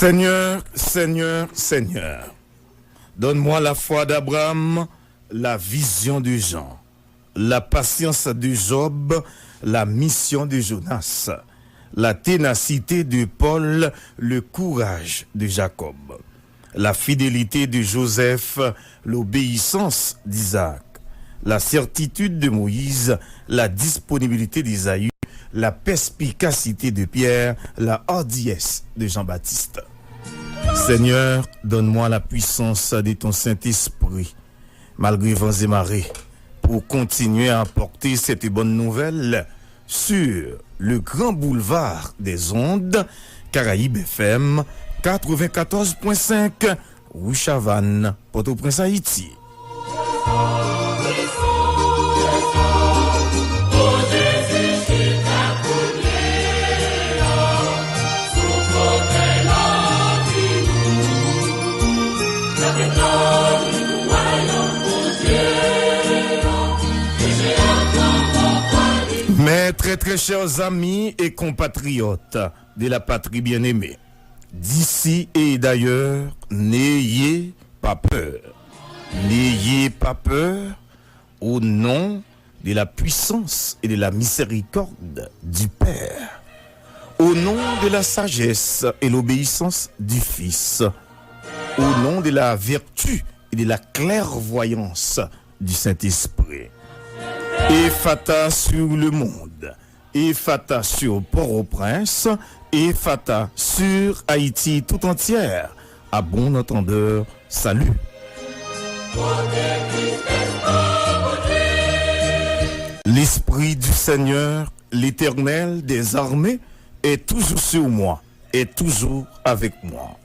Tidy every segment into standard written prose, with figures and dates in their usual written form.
Seigneur, Seigneur, Seigneur, donne-moi la foi d'Abraham, la vision de Jean, la patience de Job, la mission de Jonas, la ténacité de Paul, le courage de Jacob, la fidélité de Joseph, l'obéissance d'Isaac, la certitude de Moïse, la disponibilité d'Isaïe, la perspicacité de Pierre, la hardiesse de Jean-Baptiste. Seigneur, donne-moi la puissance de ton Saint-Esprit, malgré vents et marées, pour continuer à apporter cette bonne nouvelle sur le grand boulevard des ondes, Caraïbes FM 94.5, rue Chavannes, Port-au-Prince, Haïti. Mes très très chers amis et compatriotes de la patrie bien-aimée, d'ici et d'ailleurs, n'ayez pas peur. N'ayez pas peur au nom de la puissance et de la miséricorde du Père, au nom de la sagesse et l'obéissance du Fils, au nom de la vertu et de la clairvoyance du Saint-Esprit. Ephata sur le monde, Ephata sur Port-au-Prince, Ephata sur Haïti tout entière. À bon entendeur, salut. L'Esprit du Seigneur, l'Éternel des armées, est toujours sur moi, est toujours avec moi.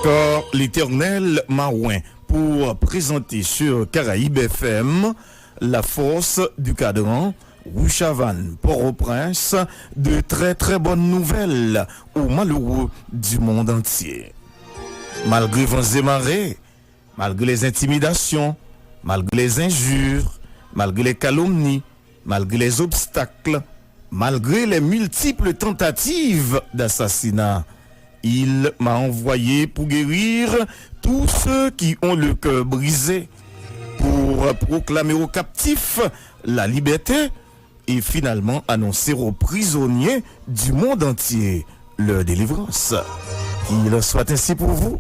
Car l'Éternel m'a oint pour présenter sur Caraïbes FM la force du cadran, rue Chavannes, Port-au-Prince, de très très bonnes nouvelles aux malheureux du monde entier. Malgré vents et marées, malgré les intimidations, malgré les injures, malgré les calomnies, malgré les obstacles, malgré les multiples tentatives d'assassinat, il m'a envoyé pour guérir tous ceux qui ont le cœur brisé, pour proclamer aux captifs la liberté et finalement annoncer aux prisonniers du monde entier leur délivrance. Qu'il soit ainsi pour vous.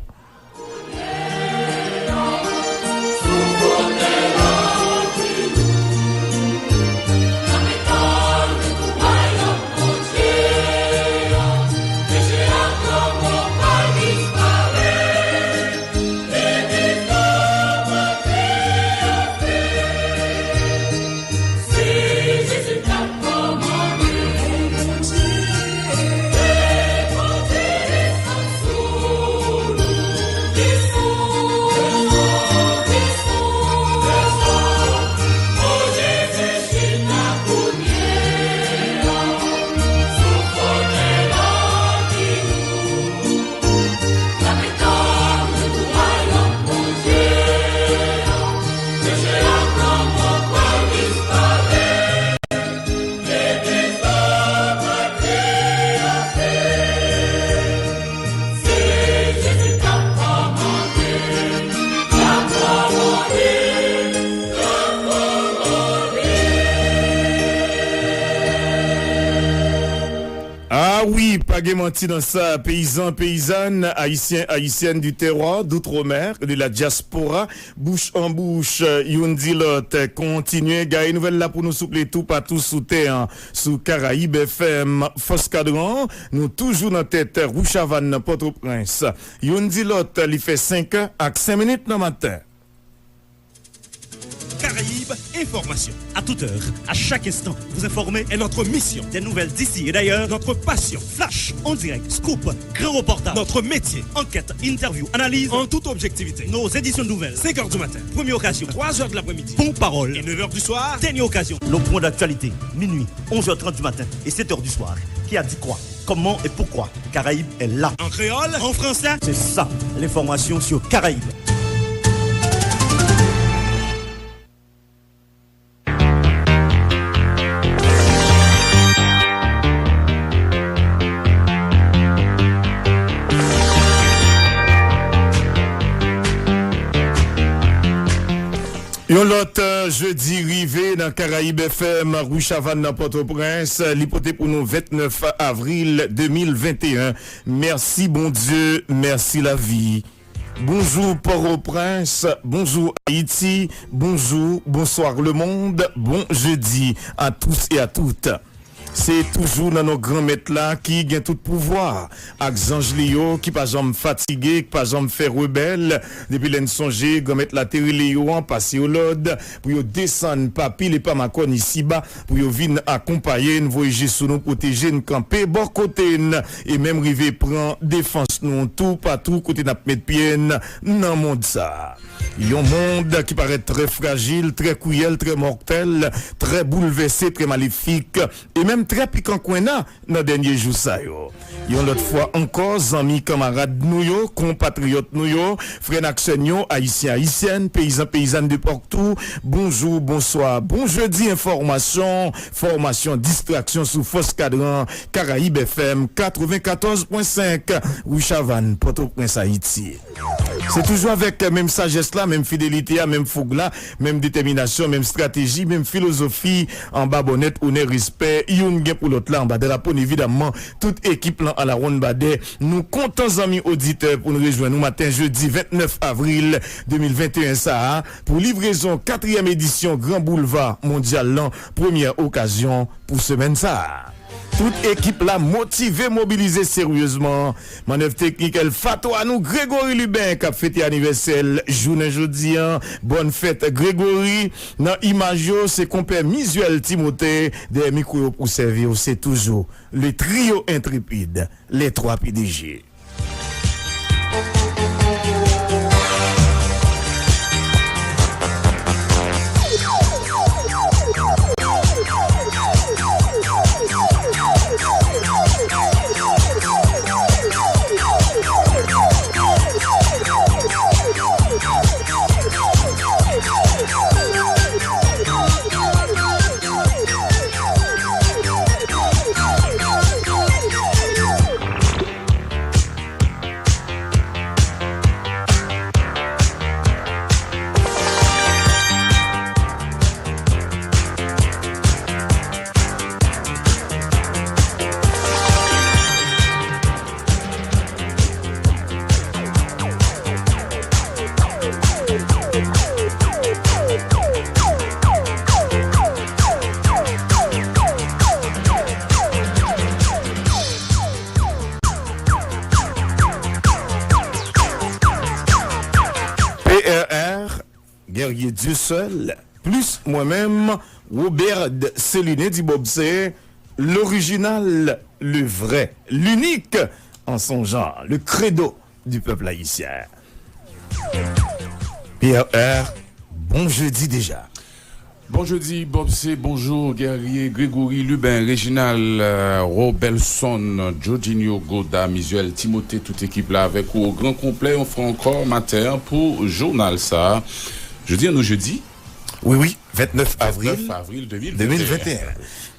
pas menti dans ça, paysans, paysannes, haïtiens, haïtiennes du terroir, d'outre-mer, de la diaspora, bouche en bouche, yon dit l'autre, continuez, gars, nouvelle là pour nous soupler tout partout sous terre, sous Caraïbes FM, Fosse Cadran, nous toujours dans tête, Rouchavan, Port-au-Prince. Yon dit l'autre, il fait 5 heures à 5 minutes dans matin. Caraïbes, information. À toute heure, à chaque instant, vous informer est notre mission. Des nouvelles d'ici et d'ailleurs, notre passion. Flash, en direct, scoop, grand reportage. Notre métier, enquête, interview, analyse, en toute objectivité. Nos éditions de nouvelles, 5h du matin, première occasion, 3h de l'après-midi, bon parole. Et 9h du soir, dernière occasion. Nos points d'actualité, minuit, 11h30 du matin et 7h du soir. Qui a dit quoi? Comment et pourquoi? Caraïbes est là. En créole, en français, c'est ça, l'information sur Caraïbes. Yon lot jeudi rivé dans Caraïbes FM, Rouchavan dans Port-au-Prince, l'hypothèse pour nous 29 avril 2021. Merci bon Dieu, merci la vie. Bonjour Port-au-Prince, bonjour Haïti, bonjour, bonsoir le monde, bon jeudi à tous et à toutes. C'est toujours dans nos grands maîtres là qui gagnent tout pouvoir. Avec Zange Léo qui pas jamais fatigué, qui pas jamais fait rebelle. Depuis l'en songer, grand maître la terre Léo en passé au lode pour yo descendre papi les pas macon ici bas pour yo venir accompagner nous voyager sous nous protéger nous camper bon côté et même river prend défense nous tout partout côté n'a mettre pied dans monde ça. Un monde qui paraît très fragile, très cruel, très mortel, très bouleversé, très maléfique et même très piquant coin dans dernier jour ça yo. Yon l'autre fois encore amis camarades nous yo, compatriotes nous yo, frères nationaux, haïtiens, haïtiennes, paysans, paysannes de partout. Bonjour, bonsoir, bon jeudi information, formation, distraction sous Fosse Cadran, Caraïbes FM 94.5, Rouchavan, Port-au-Prince, Haïti. C'est toujours avec même sagesse là, même fidélité, même fougue là, même détermination, même stratégie, même philosophie, en bas bonnette, honneur, respect, yon gen pour l'autre là, en bas drapeau, évidemment, toute équipe là, à la ronde badé, nous comptons amis auditeurs pour nous rejoindre nous matin, jeudi 29 avril 2021, ça, pour livraison 4e édition Grand Boulevard Mondial là, première occasion pour semaine ça. Toute équipe là motivée, mobilisée sérieusement. Manœuvre technique, elle fato à nous Grégory Lubin qui a fêté anniversaire journée jeudi. Bonne fête Grégory. Dans Imagio, c'est compère Misuel Timothée des micros pour servir. C'est toujours le trio intrépide, les 3 PDG. Guerrier Dieu seul, plus moi-même, Robert Céliné dit Bobsé, l'original, le vrai, l'unique en son genre, le credo du peuple haïtien. PRR, bon jeudi déjà. Bon jeudi, Bobsé, bonjour, guerrier Grégory Lubin, Réginal, Robelson, Jorginho Goda, Misuel Timothée, toute équipe là avec vous au grand complet. On fera encore matin pour Journal ça. Jeudi. Oui, 29 avril 2021.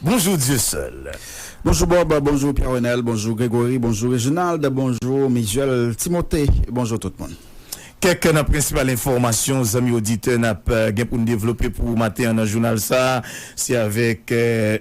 Bonjour Dieu seul. Bonjour Bob, bonjour Pierre-Renel, bonjour Grégory, bonjour Réginald, bonjour Misuel Timothée, bonjour tout le monde. Quelques principales informations, amis auditeurs, n'a pas pour nous développer pour matin dans le journal ça, c'est avec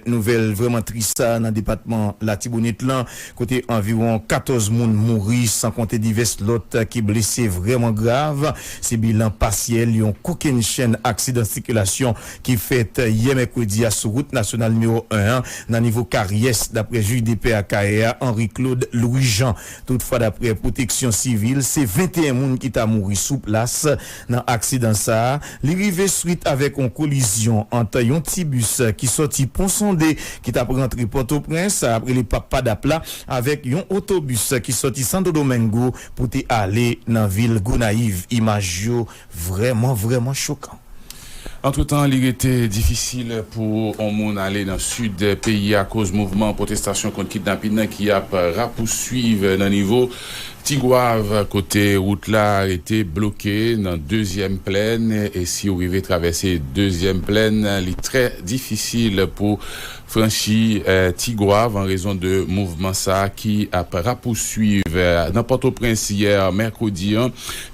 nouvelle vraiment triste dans le département la Tibonite là, côté environ 14 monde mourir sans compter divers l'autre qui blessés vraiment grave, c'est bilan partiel, yon aucune chaîne accident de circulation qui fait hier mercredi sur route nationale numéro 1 dans niveau Carriès d'après juge DPAKA Henri-Claude Louis-Jean. Toutefois d'après protection civile, c'est 21 monde qui t'a mouru sous place dans accident ça, l'arrivée suite avec une collision entre un petit bus qui sorti Pont-Sondé qui t'a rentré Port-au-Prince après les papas d'Apla avec un autobus qui sorti Santo Domingo pour aller dans ville Gonaïve. Image vraiment choquant. Entre-temps, il était difficile pour un monde aller dans le sud du pays à cause mouvement protestation contre kidnapping qui a poursuivre dans le niveau Tigouave, côté route là, était bloqué dans deuxième plaine et si vous arrivez traverser deuxième plaine, il est très difficile pour franchir Tigouave en raison de mouvement ça qui a poursuivre dans Port-au-Prince hier mercredi,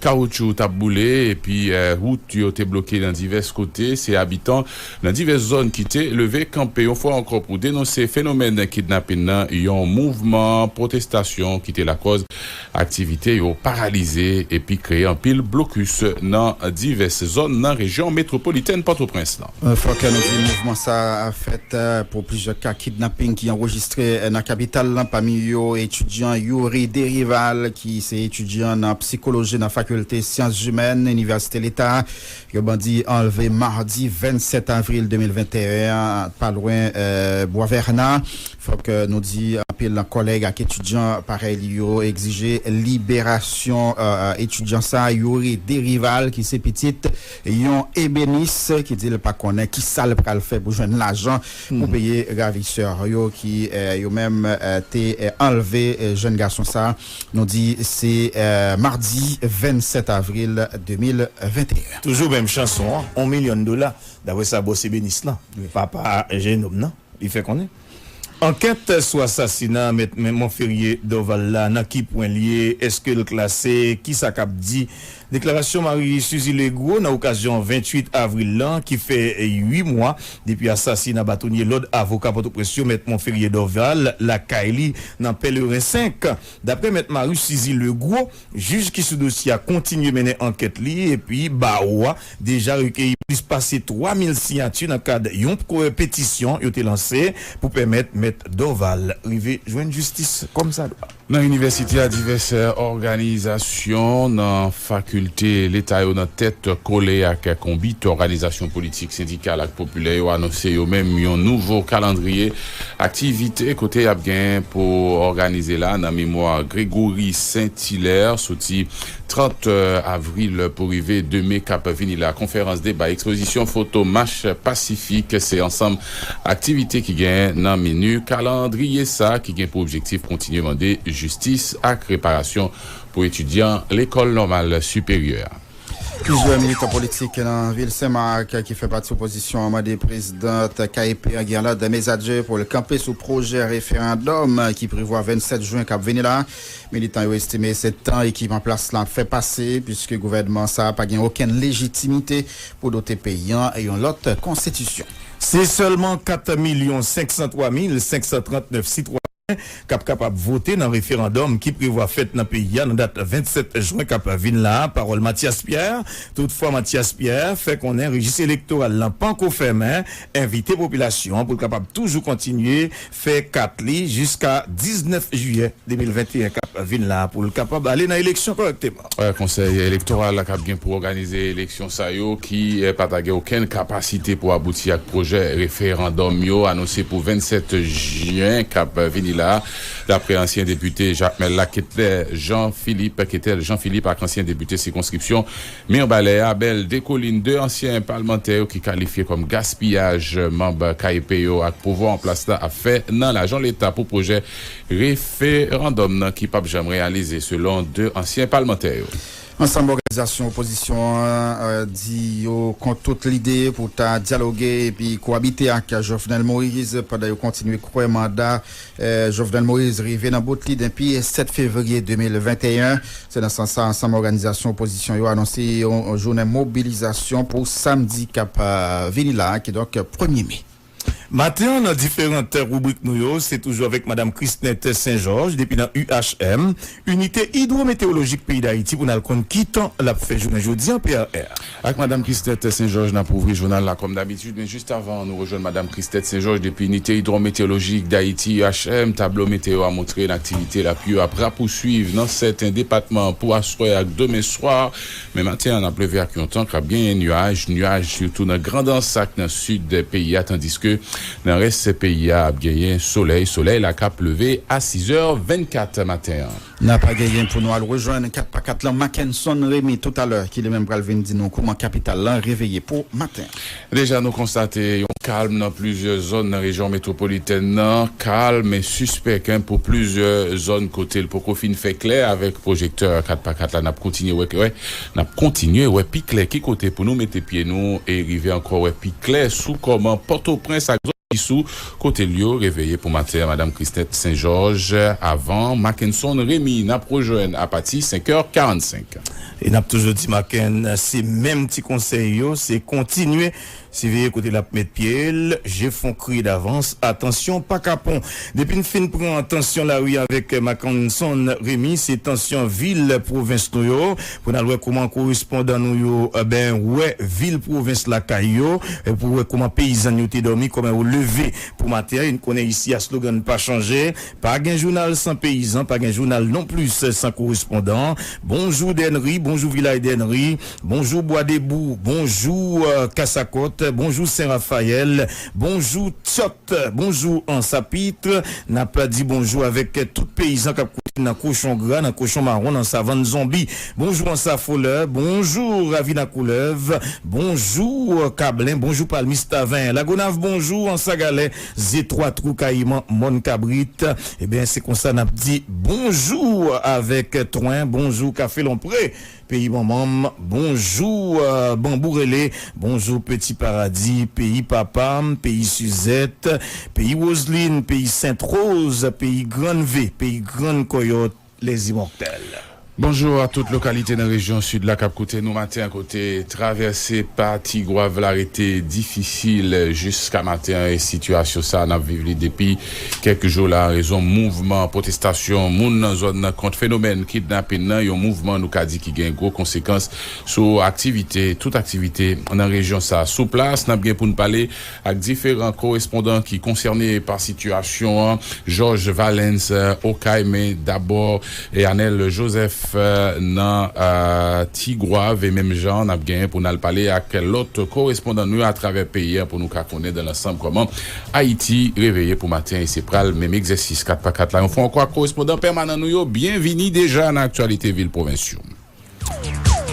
caoutchouc a boulé et puis route a été bloquée dans divers côtés, c'est habitants dans diverses zones qui étaient levés campés une fois encore pour dénoncer phénomène de kidnapping, il y a un mouvement protestation qui était la cause activité ont paralysé et puis créé un pile blocus dans diverses zones dans la région métropolitaine Port-au-Prince. Faut que nous mouvement ça a fait pour plusieurs cas kidnapping qui enregistré dans la capitale parmi eux étudiants Yuri Derival qui c'est étudiant en psychologie dans la faculté sciences humaines université l'État que bandit enlevé mardi 27 avril 2021 pas loin Bois-Vernat. Faut que nous dit un pile collègue avec étudiants pareil yo exiger libération étudiant ça Yuri Derival qui c'est petite yon ébénis qui dit le pas connaît qui ça le pral fait pour joindre l'argent pour payer ravisseur yo qui yo même té enlevé jeune garçon ça nous dit c'est mardi 27 avril 2021. Toujours même chanson, $1 million d'après ça boss ébénis là. Papa jeune non, il fait connaître. Enquête sur assassinat Montferrier d'Oval dans qui point lié est-ce que le classé qui ça cap dit déclaration Marie-Suzy Legros dans occasion 28 avril là qui fait 8 mois depuis assassinat bâtonnier l'autre avocat Port-au-Prince maître Montferrier d'Oval la Kaili dans Pèlerin 5 d'après maître Marie-Suzy Legros juge qui ce dossier a continué mener enquête li et puis Baoua déjà recueilli plus passé 3000 signatures dans cadre d'une pétition été lancée pour permettre maître d'Oval arriver joindre justice comme ça. Dans l'université, il y a diverses organisations, dans faculté, l'État est en tête collé à combit organisations politiques, syndicales et populaires ont annoncé eux-mêmes un nouveau calendrier activité côté Abgain pour organiser là dans mémoire Grégory Saint-Hilaire sorti 30 avril pour arriver 2 mai cap vini la conférence débat exposition photo marche pacifique c'est ensemble activité qui gagne dans menu calendrier ça qui gagne pour objectif continuer demander justice et réparation pour étudiants l'école normale supérieure. Plusieurs militants politiques dans la ville Saint-Marc qui fait partie de l'opposition à des présidentes KIP Aguiala de Mésadje pour le camper sous projet référendum qui prévoit 27 juin cap venir là. Militants ont estimé ce temps et qui en place là fait passer puisque le gouvernement ça n'a pas aucune légitimité pour doter payants et une autre constitution. C'est seulement 4 503 539 citoyens capable voter dans référendum qui prévoit fête dans le pays dans date 27 juin cap vinn là parole Mathias Pierre. Toutefois Mathias Pierre fait qu'on est registre électoral là pas encore fermé inviter population pour capable toujours continuer fait 4 li jusqu'à 19 juillet 2021 cap vinn là pour capable aller dans élection correctement. Conseil électoral là cap bien pour organiser élection ça yo qui pas aucune capacité pour aboutir à projet référendum yo annoncé pour 27 juin cap vinn là d'après ancien député Jacques Mella qui était Jean-Philippe ancien député circonscription Mirbalais Abel Descollines 2 anciens parlementaires qui qualifiés comme gaspillage membre KIPO à pouvoir en place là a fait dans l'argent l'État pour projet référendum qui pas jamais réalisé selon 2 anciens parlementaires. Ensemble, organisation, opposition, dit contre toute l'idée pour dialoguer et puis cohabiter avec Jovenel Moïse pendant continuer le mandat. Jovenel Moïse arrivé dans bout depuis 7 février 2021. C'est dans ce sens ensemble, organisation, opposition, a annoncé une journée mobilisation pour samedi cap Vinila, qui est donc 1er mai. Matin, dans différentes rubriques, c'est toujours avec Madame Christinette Saint-Georges, depuis dans UHM, Unité hydrométéorologique Pays d'Haïti, pour nous compte qui tant la fait journée jeudi en PRR. Avec Madame Christinette Saint-Georges, nous avons ouvert le journal là comme d'habitude, mais juste avant, nous rejoignons Madame Christinette Saint-Georges depuis Unité hydrométéorologique d'Haïti, UHM, tableau météo a montré une activité la plus après poursuivre dans certains départements pour assurer avec demain soir, mais matin, on a prévu avec un temps qu'il y a bien nuages surtout dans le grand sac dans le sud des pays, tandis que dans le reste des pays, a gagné soleil, la cap levé à 6h24 matin. N'a pas gagné pour nous rejoindre 4x4 là, Mackenson Rémi tout à l'heure, qui est même pral venir dire nous comment capitale là réveillé pour matin. Déjà, nous constatons un calme dans plusieurs zones dans la région métropolitaine, calme et suspect pour plusieurs zones côté le Pocofine fait clair avec projecteur 4x4 là, n'a continué, puis clair qui côté pour nous mettre pieds nous et arriver encore puis clair sous comment Port-au-Prince à sous côté Lio réveillé pour matin Madame Christinette Saint-Georges avant Mackenson Rémi n'a projeune à partir 5h45. Et n'a toujours dit Macken, c'est même petit conseil c'est continuer. Si vous écoutez la mettre pied, j'ai font cri d'avance. Attention, pas capon. Depuis une fin prend attention la rue avec Mackenson Rémi, c'est tension ville province nous pour nous voir comment correspondant nous ville province la Caillou pour voir comment paysan nous t'es dormi comment vous lever pour matin. On connaît ici à slogan pas changer, pas un journal sans paysan, pas un journal non plus sans correspondant. Bonjour Dennery, bonjour village Dennery, bonjour Bois des Bouts, bonjour Cassacote. Bonjour Saint-Raphaël, bonjour Tchot, bonjour Ansapitre, n'a pas dit bonjour avec tout paysan qui a coupé dans cochon gras, dans cochon marron, dans savane zombie. Bonjour Ansafoleur, bonjour Ravina Couleuvre, bonjour Cablin, bonjour Palmistavin, la Gonave, bonjour Ansagalet, Z3 Trou Caïman, Mon Cabrit. Eh bien, c'est comme ça, n'a dit bonjour avec Troin, bonjour Café Lompré. Pays Maman, bonjour Bambou Relais, bonjour Petit Paradis, pays Papam, pays Suzette, pays Roseline, pays Sainte-Rose, pays Grande V, pays Grande Coyote, les Immortels. Bonjour à toute localité dans la région sud de la Cap-Côté. Nous matin à côté traversé par Tigouave, l'arrêté difficile jusqu'à matin et situation ça n'a vécu depuis quelques jours là raison mouvement protestation moun dans zone contre phénomène kidnapping un mouvement nous qu'a dit qui gagne gros conséquences sur activité toute activité dans la région ça sous place n'a bien pour nous parler avec différents correspondants qui concernés par situation Georges Valens Okaime d'abord et Anel Joseph dans Tigouave et même Jean n'a gagné pour nous parler avec l'autre correspondant nous à travers pays pour nous connaître dans l'ensemble comment Haïti réveillé pour matin et c'est pral même exercice 4x4 là on fait encore correspondant permanent nous bienvenue déjà dans l'actualité ville provinciale.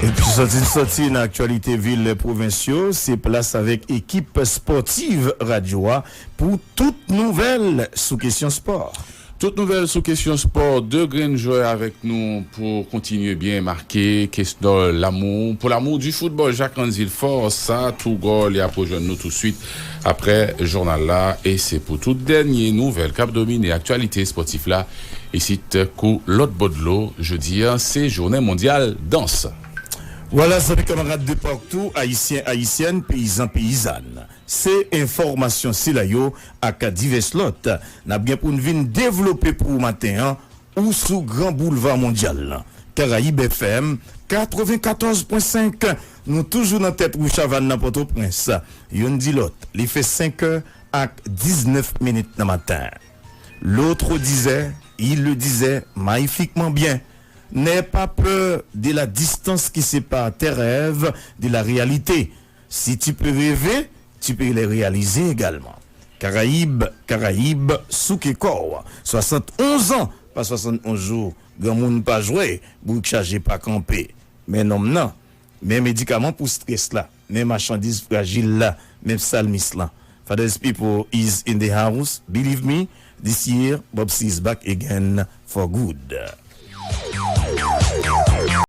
Et puis sorti dans l'actualité ville provinciale, c'est place avec équipe sportive Radio pour toute nouvelle sous question sport. Toute nouvelle sous question sport, deux graines joueurs avec nous pour continuer bien marqué, question l'amour, pour l'amour du football, Jacques Anzil-Fort, ça, tout goal, et après, nous tout de suite, après, journal là, et c'est pour toute dernière nouvelle, cap domine et actualité sportive là, et c'est coup l'autre Baudelot, jeudi, c'est journée mondiale danse. Voilà, ça fait camarades de partout, haïtiens, haïtiennes, paysans, paysannes. C'est information, c'est là, à divers lots. N'a bien pour nous venir développer pour matin, ou sous Grand Boulevard Mondial. Caraïbes FM, 94.5. Nous toujours dans tête ou chavanne dans Port-au-Prince. Yon dit l'autre, il fait 5h à 19 minutes le matin. L'autre disait, il le disait magnifiquement bien. N'aie pas peur de la distance qui sépare tes rêves de la réalité. Si tu peux rêver, tu peux les réaliser également. Caraïbes, Soukekor, 71 ans, pas 71 jours. Grand monde pas joué, bouc chargé pas campé. Mais non, même médicaments pour stress là, même marchandises fragiles là, même salmis là. Father's people is in the house. Believe me, this year, Bob C is back again for good.